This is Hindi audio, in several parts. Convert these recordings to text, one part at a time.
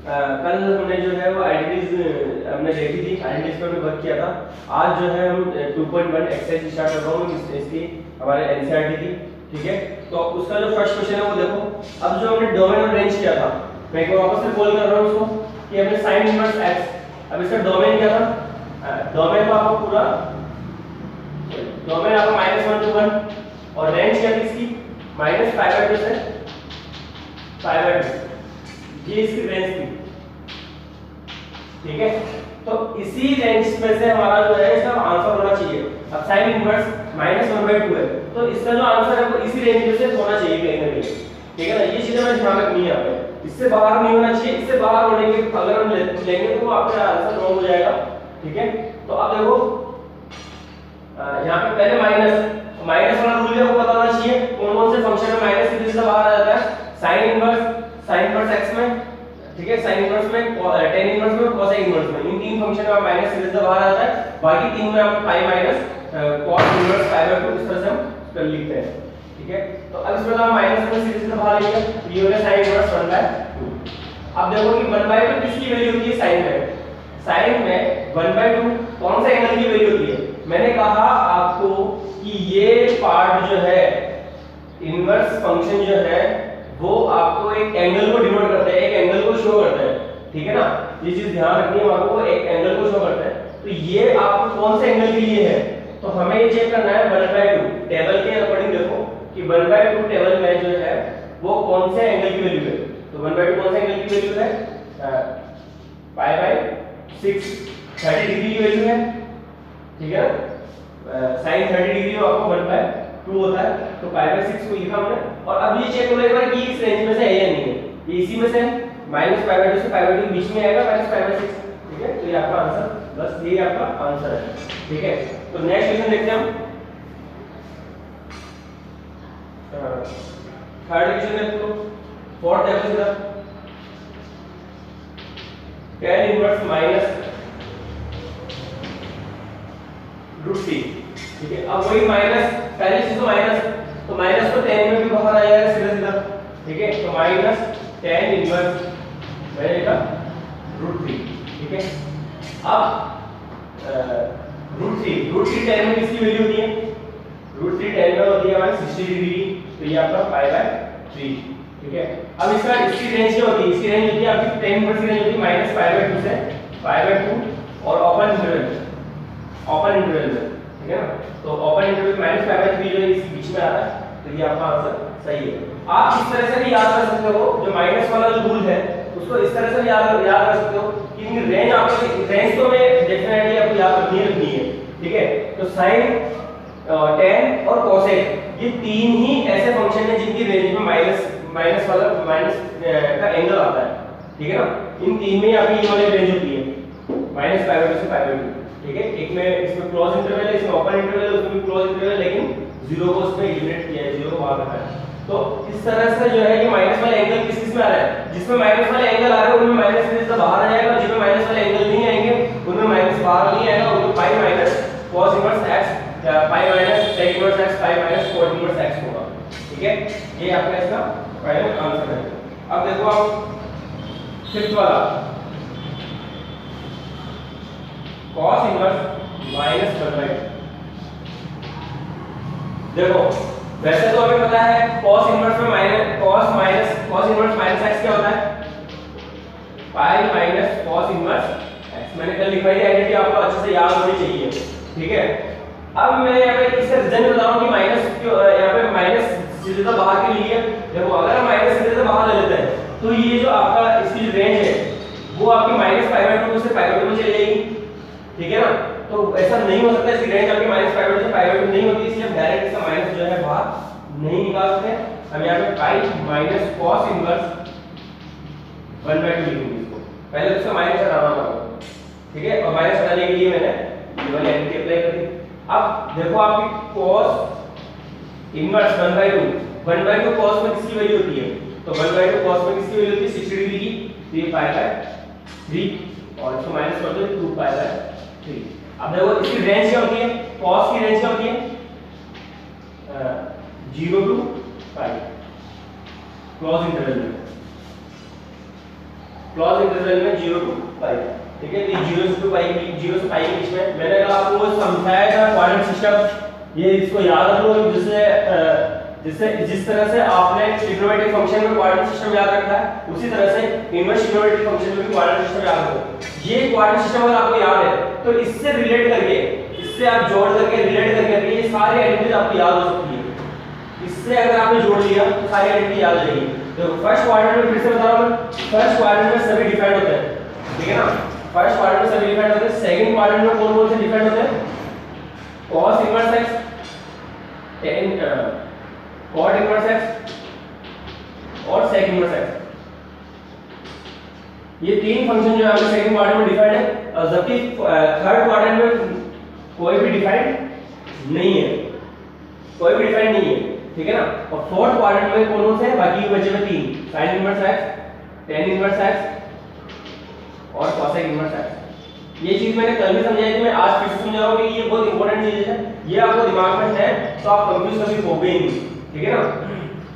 कल हमने जो है वो आइडेंटिटीज हमने देखी थी, आइडेंटिटीज पर वर्क किया था। आज जो है हम 2.1 एक्सरसाइज स्टार्ट कर रहा हूँ इसकी हमारे एनसीईआरटी की। ठीक है, तो उसका जो फर्स्ट क्वेश्चन है वो देखो। अब जो हमने डोमेन और रेंज किया था, मैं एक बार वापस से कॉल कर रहा हूँ उसको कि हमने sin इनवर्स x। अब इसका डोमेन क्या था? डोमेन को आपको पूरा डोमेन आपको -1 to 1 और रेंज क्या थी इसकी -π/2 से π/2, ये इसकी रेंज थी। ठीक है, तो इसी रेंज में से हमारा जो है इसका आंसर होना चाहिए। अब sin इनवर्स -1/2 है, तो इसका जो आंसर है वो इसी रेंज में से होना चाहिए कहीं ना कहीं। ठीक है ना, ये चीजें हमें ध्यान रखनी है यहाँ पे। इससे बाहर नहीं होना चाहिए, इससे बाहर होने के अगर हम लेंगे तो आपका आंसर रॉन्ग हो जाएगा। ठीक है, तो अब देखो यहाँ पे पहले माइनस वाला रूल भी आपको पता होना चाहिए। कौन कौन से फंक्शन में माइनस की वजह से बाहर आ जाता है? sin इनवर्स x में, ठीक है, sin इनवर्स में, tan इनवर्स में, cos इनवर्स में, इन तीन फंक्शन में माइनस की वजह से बाहर आता है। बाकी तीन में आप पाई माइनस cos इनवर्स π/2 इस तरह से हम कर लिखते हैं। ठीक है, तो अब इसमें हम माइनस में सीरीज से बाहर लेंगे, ये हो गया sin इनवर्स 1/2। अब देखो कि 1/2 किसकी वैल्यू होती है? sin में। sin में 1/2 कौन सा एंगल की वैल्यू होती है? मैंने कहा आपको कि ये पार्ट जो है इनवर्स फंक्शन जो है वो आपको एक एंगल को डिनोट करता है, एक एंगल को शो करता है। ठीक है ना, ये चीज ध्यान रखनी है आपको, एक एंगल को शो करता है। तो ये आपको कौन से एंगल के लिए है? तो हमें ये चेक करना है 1/2 टेबल के अकॉर्डिंग। देखो कि 1/2 टेबल में जो है वो कौन से एंगल की वैल्यू है। तो 1/2 कौन से एंगल की वैल्यू है? π/6 30 डिग्री की वैल्यू है। ठीक है, sin 30 डिग्री आपको 1/2 होता है, तो π/6 को लिखा हमने। और अब ये चेक करो एक बार कि इस रेंज में से है या नहीं है। ये इसी में से है, -π/2 से π/2 के बीच में आएगा -π/6। ठीक है, तो ये आपका आंसर, बस ये आपका आंसर है। ठीक है, तो नेक्स्ट क्वेश्चन देखते हैं हम। थर्ड क्वेश्चन देखो, फोर्थ देखो सीधा, tan इनवर्स -√3। ठीक है, अब वही माइनस, पहले चीज तो माइनस, तो माइनस तो tan में भी बाहर आ जाएगा सीधा सीधा। ठीक है, तो tan इनवर्स मैंने लिखा √3। ठीक है, अब √3 tan में किसकी वैल्यू होती है? √3 tan में होती है हमारी 60 डिग्री, तो ये आपका π/3। ठीक है, अब इसकी रेंज क्या होती है? इसकी रेंज होती है आपकी tan इनवर्स की रेंज होती है -π/2 से π/2 और ओपन इंटरवल में। ठीक है ना, तो ओपन इंटरवल -π/3 जो है इस बीच में आ रहा है, तो ये आपका आंसर सही है। आप इस तरह से भी याद कर सकते हो, जो माइनस वाला रूल है उसको इस तरह से भी याद कर सकते हो कि इनकी रेंज आपको, रेंज तो में डेफिनेटली आपको याद रखनी है। ठीक है, तो sin, tan और cosec ये तीन ही ऐसे फंक्शन है जिनकी रेंज में माइनस का एंगल आता है। ठीक है ना, इन तीन में आपकी ये वाली रेंज होती है -π/2 से π/2। ठीक है, एक में इसमें क्लोज इंटरवल है, इसमें ओपन इंटरवल है, उसमें भी क्लोज इंटरवल है, लेकिन जीरो को उसमें एलिमिनेट किया है, जीरो बाहर रखा है। तो इस तरह से जो है कि माइनस वाला एंगल किस में आ रहा है? जिसमें माइनस वाले एंगल आ रहे हैं उनमें माइनस की वजह से बाहर आ जाएगा, जिसमें माइनस वाले एंगल नहीं आएंगे उनमें माइनस बाहर नहीं आएगा, उनमें pi minus cos inverse x, pi minus sec inverse x, pi minus cot inverse x होगा। ठीक है, ये आपका इसका फाइनल आंसर है। अब देखो आप फिफ्थ वाला, cos इनवर्स -1/2। देखो वैसे तो हमें पता है cos इनवर्स में cos इनवर्स -x क्या होता है? Pi minus cos inverse x। मैंने कल लिखवाई थी, आइडेंटिटी आपको अच्छे से याद होनी चाहिए। ठीक है, अब मैं यहाँ पे इसका रीजन बता रहा हूँ कि माइनस क्यों यहाँ पे माइनस सीधे बाहर के लिए। देखो अगर हम माइनस सीधे बाहर ले लेते हैं तो ये जो आपका इसकी जो रेंज है वो आपकी -π/2 से π/2 में चली जाएगी। ठीक है ना, तो ऐसा नहीं हो सकता, इसकी रेंज आपकी -π/2 से π/2 नहीं होती, इसलिए हम डायरेक्ट इसका माइनस जो है बाहर नहीं निकाल सकते। हम यहाँ पे पाई माइनस cos इनवर्स 1/2 लिखेंगे इसको, पहले उसका माइनस हटाना होगा। ठीक है, और माइनस हटाने के लिए मैंने ये वाली आइडेंटिटी अप्लाई कर दी। अब देखो आपकी cos इनवर्स 1/2 cos में किसकी वैल्यू होती है? तो 1/2 cos में किसकी वैल्यू होती है? 60 डिग्री की, तो ये π/3 और इसको माइनस कर दो 2π/3। अब देखो इसकी रेंज क्या होती है? cos की रेंज क्या होती है? 0 to π, क्लोज इंटरवल में। क्लोज इंटरवल में 0 to पाई, ठीक है। तो 0 से पाई के बीच में मैंने कहा आपको समझाया था क्वाड्रेंट सिस्टम, ये इसको याद रख लो, जिस तरह से आपने ट्रिग्नोमेट्रिक फंक्शन में क्वाड्रेंट सिस्टम याद रखा है, उसी तरह से इनवर्स ट्रिग्नोमेट्रिक फंक्शन में भी क्वाड्रेंट सिस्टम याद रखो। ये क्वाड्रेंट सिस्टम अगर आपको याद है तो इससे रिलेट करके, इससे आप जोड़ करके रिलेट करके ये सारी आइडेंटिटीज आपको याद हो सकती है। इससे अगर आपने जोड़ लिया तो सारी आइडेंटिटी याद रहेगी। तो फर्स्ट क्वाड्रेंट में फिर से बता रहा हूं, फर्स्ट क्वाड्रेंट में सभी डिफाइंड होते हैं, ठीक है ना। फर्स्ट क्वाड्रेंट में सभी डिफाइंड होते हैं। सेकंड क्वाड्रेंट में कौन-कौन से डिफाइंड होते हैं? cos inverse x, tan cot inverse x और sec इनवर्स x। ये तीन फंक्शन जो है हमारे सेकंड क्वाड्रेंट में डिफाइंड है, और जबकि थर्ड क्वाड्रेंट में कोई भी डिफाइंड नहीं है, कोई भी डिफाइंड नहीं है, ठीक है ना। और फोर्थ क्वाड्रेंट में कौन से हैं? बाकी बचे हुए तीन, sin inverse x, tan inverse x और cosec इनवर्स x। ये चीज मैंने कल भी समझाई थी, मैं आज फिर से समझा रहा हूं कि ये बहुत इंपॉर्टेंट चीज है, ये आपको दिमाग में है तो आप कंफ्यूज कभी होगे ही नहीं, ठीक है ना।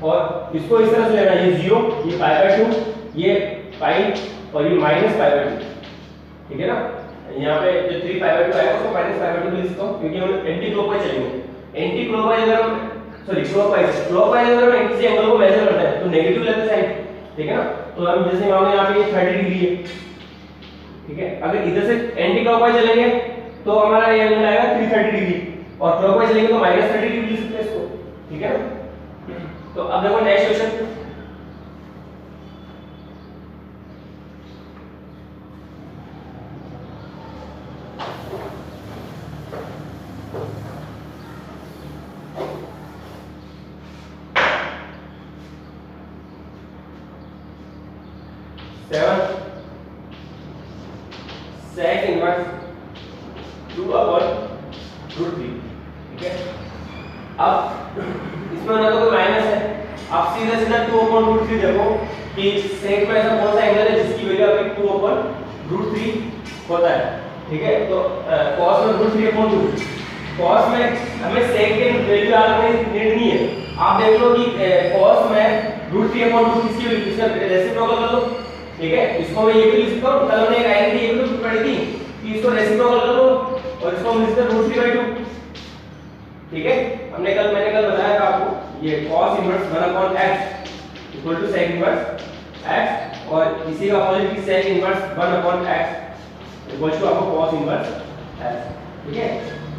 और इसको इस तरह से लेना, ये 0, ये π/2, ये पाई और ये -π/2, ठीक है ना। यहाँ पे जो 3π/2 आएगा उसको -π/2 लिख सकता हूं, क्योंकि हम एंटी क्लॉकवाइज चलेंगे। एंटी क्लॉकवाइज अगर हम क्लॉकवाइज अगर हम किसी एंगल को मेजर करते हैं तो नेगेटिव लेते हैं साइन, ठीक है ना। तो हम जैसे मान लो यहाँ पे ये 30 डिग्री है, ठीक है। अगर इधर से एंटी क्लॉकवाइज चलेंगे तो हमारा ये एंगल आएगा 330 डिग्री, और क्लॉकवाइज चलेंगे तो -30 डिग्री लिख सकते हैं इसको, ठीक है ना। तो अब देखो नेक्स्ट क्वेश्चन, sec इनवर्स 2/√3, ठीक है। अब इसमें ना तो कोई माइनस है, आप सीधा 2/√3 देखो कि sec में ऐसा कौन सा एंगल है जिसकी वैल्यू आपकी 2/√3 होता है, ठीक है। तो cos में √3/2, cos में हमें sec की वैल्यू याद रखने की नीड नहीं है। आप देख लो कि cos में √3/2 किसकी वैल्यू, इसका रेसिप्रोकल कर लो, ठीक है। इसको मैं ये भी लिख सकता हूं, कल हमने एक आइडेंटिटी ये भी पढ़ी थी कि इसको रेसिप्रोकल कर लो और इसको हम लिख सकते हैं √3/2, ठीक है। मैंने कल बताया था आपको ये cos inverse 1/x equal to sec inverse x, और इसी का अपोजिट की sec inverse 1/x equal to आपको cos इनवर्स x, ठीक है।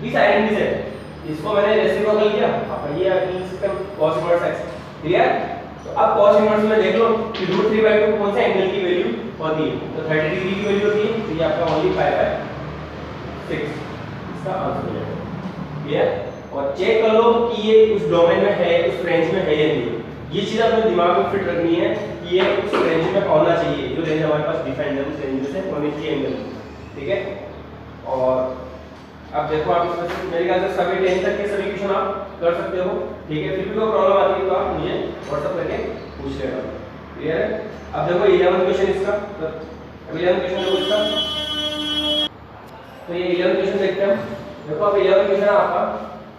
इस आइडेंटिटी से इसको मैंने रेसिप्रोकल किया, अब ये system cos inverse x, clear. तो अब cos इनवर्स में देख लो कि √3/2 कौन से एंगल की वैल्यू होती है, तो 30 डिग्री की वैल्यू होती है, तो ये आपका ओनली π/6 इसका आंसर हो जाएगा, क्लियर। और चेक कर लो कि ये उस डोमेन में है, उस रेंज में है या नहीं। ये चीज अपने दिमाग में फिट रखनी है कि ये उस रेंज में होना चाहिए, जो रेंज हमारे पास डिफाइंड है उस रेंज में से होनी चाहिए एंगल, ठीक है। और अब देखो आप इसमें मेरे ख्याल से सभी 10 तक के सभी क्वेश्चन आप कर सकते हो, ठीक है। फिर भी कोई प्रॉब्लम आती है तो आप मुझे व्हाट्सएप करके पूछ लेना, क्लियर है। अब देखो 11वां क्वेश्चन इसका, तो अब 11वां क्वेश्चन देखो इसका, तो ये 11वां क्वेश्चन देखते हैं। देखो अब 11वां क्वेश्चन आपका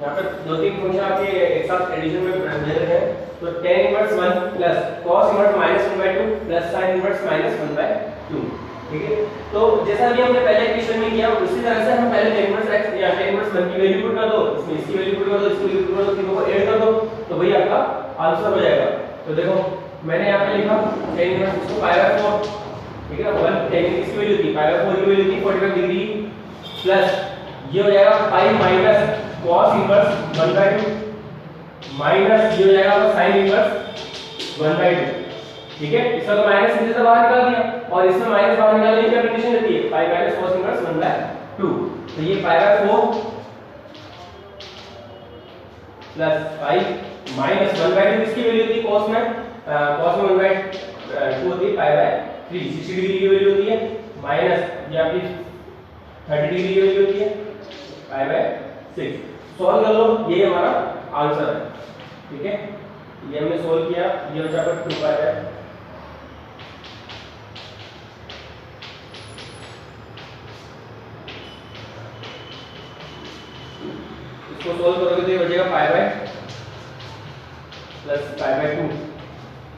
यहाँ पे दो तीन फंक्शन आपके एक साथ एडिशन में दे रखे हैं, तो tan inverse 1 plus cos inverse -1/2 plus sin inverse -1/2, ठीक है। तो जैसा भी हमने पहले क्वेश्चन में किया उसी तरह से हम पहले tan इनवर्स x या tan इनवर्स 1 की वैल्यू पुट कर दो, इसमें इसकी वैल्यू पुट कर दो, इसकी वैल्यू पुट कर दो, तीनों को ऐड कर दो, तो वही आपका आंसर हो जाएगा। तो देखो मैंने यहाँ पे लिखा tan इनवर्स इसको π/4, ठीक है ना। 1 tan इसकी वैल्यू थी π/4 की वैल्यू थी 45 डिग्री, प्लस ये हो जाएगा pi minus cos inverse 1/2 minus ये हो जाएगा sin इनवर्स 1/2, ठीक है। इसका तो माइनस इधर से बाहर निकाल दिया, और इसमें माइनस बाहर निकालने की क्या कंडीशन रहती है, पाई माइनस cos इनवर्स 1/2, तो ये π/4 प्लस पाई माइनस 1/2 इसकी वैल्यू थी cos में 1/2 होती है π/3, 60 डिग्री की वैल्यू होती है, माइनस ये आपकी 30 डिग्री की वैल्यू होती है π/6। सॉल्व कर लो, ये हमारा आंसर है, ठीक है। ये हमने सॉल्व किया, ये बचा पर 2π है, इसको सॉल्व करोगे तो ये बचेगा π/2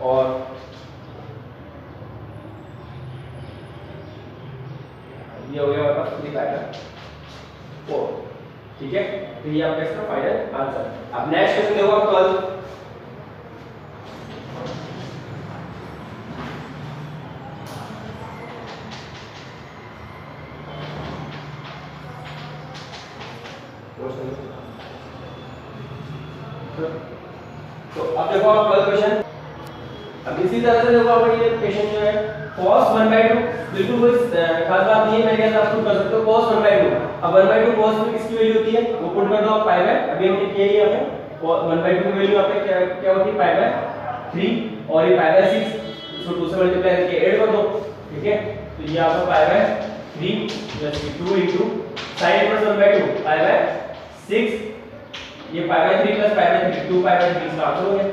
और ये हो गया हमारे पास 3 पाई बाय 4। ठीक है, तो ये आपका इसका फाइनल आंसर। अब नेक्स्ट क्वेश्चन देखो आप 12। तो अब देखो आप 12 क्वेश्चन। अब इसी तरह से देखो आप ये क्वेश्चन जो है cos 1/2, बिल्कुल कोई खास बात नहीं है, मैं कहता आप खुद कर सकते हो cos 1/2। अब 1/2 cos में किसकी वैल्यू होती है वो पुट कर दो आप पाई बाय, अभी हमने किया ही है, 1/2 की वैल्यू आपके क्या होती है पाई बाय 3 और ये पाई बाय 6, इसको 2 से मल्टीप्लाई करके ऐड कर दो। ठीक है, तो ये आपका pi by 3 plus 2 into sin inverse 1/2 pi by 6, ये pi by 3 plus pi by 3 2 pi by 3 इसका आंसर हो गया।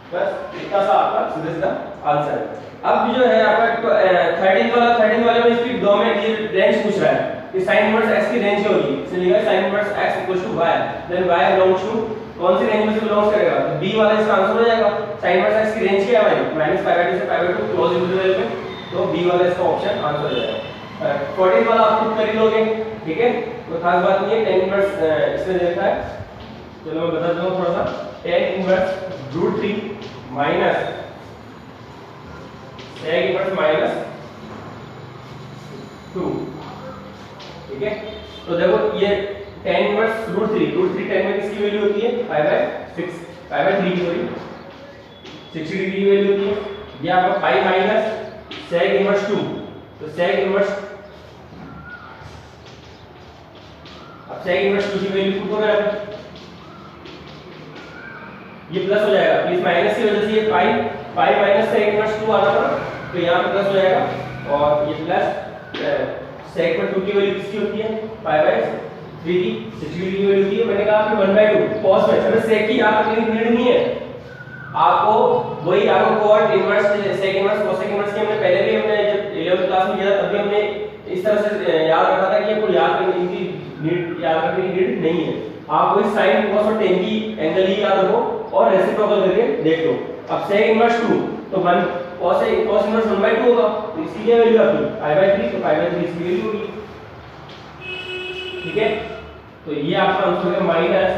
बस इतना सा आपका सीधा सीधा आंसर है। अब जो है आपका 13 वाले में इसकी दो में ये रेंज पूछ रहा है कि sin इनवर्स x की रेंज क्या होगी, इसने लिखा है sin inverse x y, then y belongs to कौन सी रेंज में से बिलोंग्स करेगा, तो b वाला इसका आंसर हो जाएगा। sin इनवर्स x की रेंज क्या है हमारी -π/2 से π/2 क्लोज इंटरवल में, तो b वाला इसका ऑप्शन आंसर हो जाएगा। 14 वाला आप खुद कर ही लोगे। ठीक है, तो खास बात नहीं है, tan इनवर्स इसने देखा है, चलो मैं बता दूं थोड़ा सा। tan inverse √3 minus sec inverse minus 2। ठीक है, तो देखो ये tan इनवर्स √3 tan में किसकी वैल्यू होती है पाई बाय 6, पाई बाय 3 की सॉरी 60 डिग्री की वैल्यू होती है। ये आपका पाई माइनस sec इनवर्स 2, तो sec इनवर्स, अब sec इनवर्स 2 की वैल्यू पुट करो यहाँ पे, ये प्लस हो जाएगा, प्लीज माइनस की वजह से ये पाई माइनस sec इनवर्स 2 आना पड़ा, तो यहाँ पे प्लस हो जाएगा और ये प्लस sec पर 2 की वैल्यू किसकी होती है पाई बाय 3 की 60 डिग्री की वैल्यू होती है। मैंने कहा आपकी 1/2 cos में हमें sec की आपको नीड नहीं है, आपको वही आपको cot inverse sec inverse cosec inverse की हमने पहले भी हमने जब 11th क्लास में किया था तब भी हमने इस तरह से याद रखा था कि आपको याद करने की नीड, याद रखने की नीड नहीं है, आप वही sin cos और tan की एंगल ही याद रखो और रेसिप्रोकल करके देख लो। अब sec इनवर्स 2 तो 1 cos इनवर्स 1/2 होगा, तो इसकी क्या वैल्यू आती है पाई बाय 3, तो पाई बाय 3 इसकी वैल्यू होगी। ठीक है, तो ये आपका आंसर हो गया minus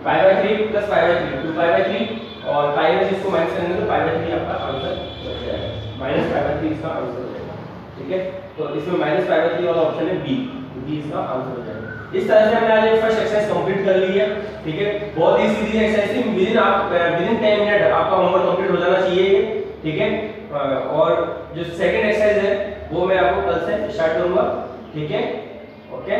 pi by 3 plus pi by 3 2 pi by 3 और पाई में इसको माइनस करेंगे तो पाई बाय 3 आपका आंसर बच जाएगा, माइनस पाई बाय 3 इसका आंसर हो जाएगा। ठीक है, तो इसमें माइनस पाई बाय 3 वाला ऑप्शन है बी इसका आंसर हो जाएगा। इस तरह से हमने आज फर्स्ट एक्सरसाइज कंप्लीट कर ली है। ठीक है, बहुत ही सीधी एक्सरसाइज थी, विदिन 10 मिनट आपका होमवर्क कंप्लीट हो जाना चाहिए। ठीक है, और जो सेकंड एक्सरसाइज है वो मैं आपको कल से स्टार्ट करूंगा। ठीक है, ओके।